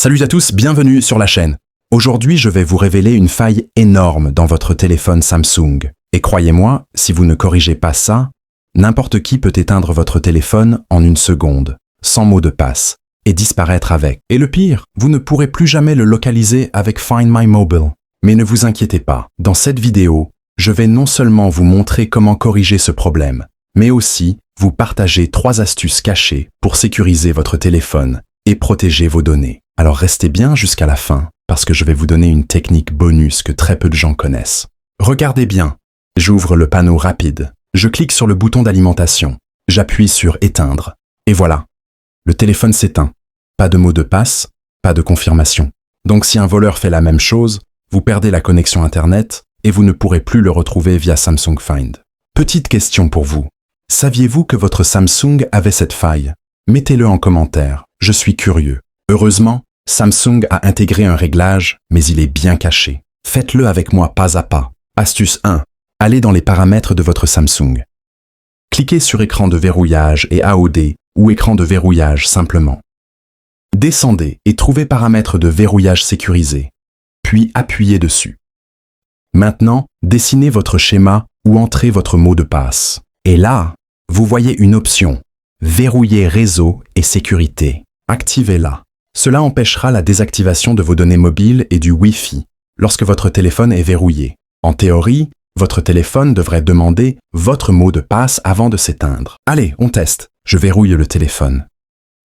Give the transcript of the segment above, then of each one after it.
Salut à tous, bienvenue sur la chaîne. Aujourd'hui, je vais vous révéler une faille énorme dans votre téléphone Samsung. Et croyez-moi, si vous ne corrigez pas ça, n'importe qui peut éteindre votre téléphone en une seconde, sans mot de passe, et disparaître avec. Et le pire, vous ne pourrez plus jamais le localiser avec Find My Mobile. Mais ne vous inquiétez pas, dans cette vidéo, je vais non seulement vous montrer comment corriger ce problème, mais aussi vous partager 3 astuces cachées pour sécuriser votre téléphone et protéger vos données. Alors restez bien jusqu'à la fin, parce que je vais vous donner une technique bonus que très peu de gens connaissent. Regardez bien, j'ouvre le panneau rapide, je clique sur le bouton d'alimentation, j'appuie sur éteindre, et voilà, le téléphone s'éteint. Pas de mot de passe, pas de confirmation. Donc si un voleur fait la même chose, vous perdez la connexion Internet et vous ne pourrez plus le retrouver via Samsung Find. Petite question pour vous. Saviez-vous que votre Samsung avait cette faille? Mettez-le en commentaire, je suis curieux. Heureusement, Samsung a intégré un réglage, mais il est bien caché. Faites-le avec moi pas à pas. Astuce 1. Allez dans les paramètres de votre Samsung. Cliquez sur écran de verrouillage et AOD ou écran de verrouillage simplement. Descendez et trouvez paramètres de verrouillage sécurisé, puis appuyez dessus. Maintenant, dessinez votre schéma ou entrez votre mot de passe. Et là, vous voyez une option « Verrouiller réseau et sécurité ». Activez-la. Cela empêchera la désactivation de vos données mobiles et du Wi-Fi lorsque votre téléphone est verrouillé. En théorie, votre téléphone devrait demander votre mot de passe avant de s'éteindre. Allez, on teste. Je verrouille le téléphone.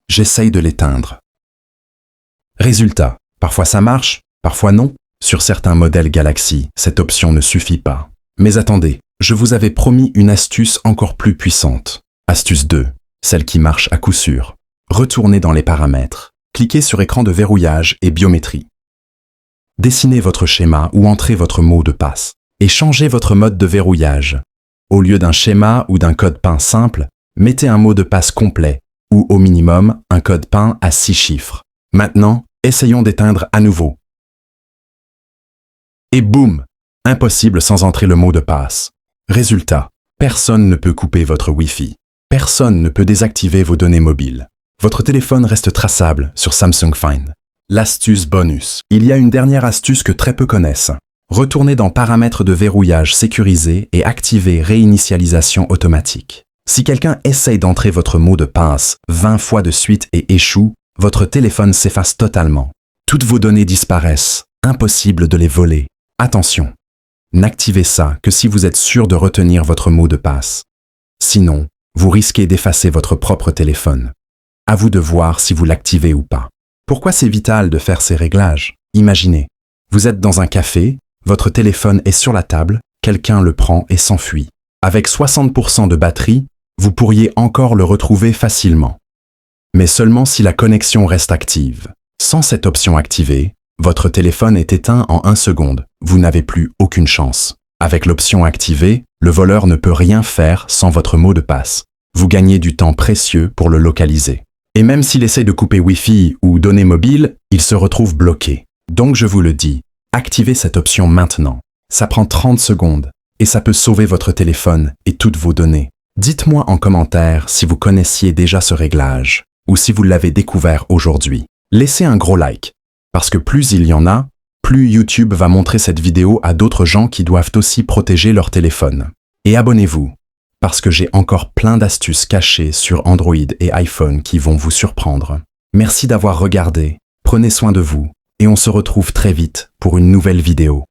J'essaye de l'éteindre. Résultat, parfois ça marche, parfois non. Sur certains modèles Galaxy, cette option ne suffit pas. Mais attendez, je vous avais promis une astuce encore plus puissante. Astuce 2, celle qui marche à coup sûr. Retournez dans les paramètres. Cliquez sur écran de verrouillage et biométrie. Dessinez votre schéma ou entrez votre mot de passe. Et changez votre mode de verrouillage. Au lieu d'un schéma ou d'un code PIN simple, mettez un mot de passe complet ou au minimum un code PIN à 6 chiffres. Maintenant, essayons d'éteindre à nouveau. Et boum! Impossible sans entrer le mot de passe. Résultat, personne ne peut couper votre Wi-Fi. Personne ne peut désactiver vos données mobiles. Votre téléphone reste traçable sur Samsung Find. L'astuce bonus. Il y a une dernière astuce que très peu connaissent. Retournez dans Paramètres de verrouillage sécurisé et activez Réinitialisation automatique. Si quelqu'un essaye d'entrer votre mot de passe 20 fois de suite et échoue, votre téléphone s'efface totalement. Toutes vos données disparaissent. Impossible de les voler. Attention, n'activez ça que si vous êtes sûr de retenir votre mot de passe. Sinon, vous risquez d'effacer votre propre téléphone. À vous de voir si vous l'activez ou pas. Pourquoi c'est vital de faire ces réglages? Imaginez, vous êtes dans un café, votre téléphone est sur la table, quelqu'un le prend et s'enfuit. Avec 60% de batterie, vous pourriez encore le retrouver facilement. Mais seulement si la connexion reste active. Sans cette option activée, votre téléphone est éteint en 1 seconde. Vous n'avez plus aucune chance. Avec l'option activée, le voleur ne peut rien faire sans votre mot de passe. Vous gagnez du temps précieux pour le localiser. Et même s'il essaie de couper Wi-Fi ou données mobiles, il se retrouve bloqué. Donc je vous le dis, activez cette option maintenant. Ça prend 30 secondes et ça peut sauver votre téléphone et toutes vos données. Dites-moi en commentaire si vous connaissiez déjà ce réglage ou si vous l'avez découvert aujourd'hui. Laissez un gros like, parce que plus il y en a, plus YouTube va montrer cette vidéo à d'autres gens qui doivent aussi protéger leur téléphone. Et abonnez-vous, parce que j'ai encore plein d'astuces cachées sur Android et iPhone qui vont vous surprendre. Merci d'avoir regardé, prenez soin de vous, et on se retrouve très vite pour une nouvelle vidéo.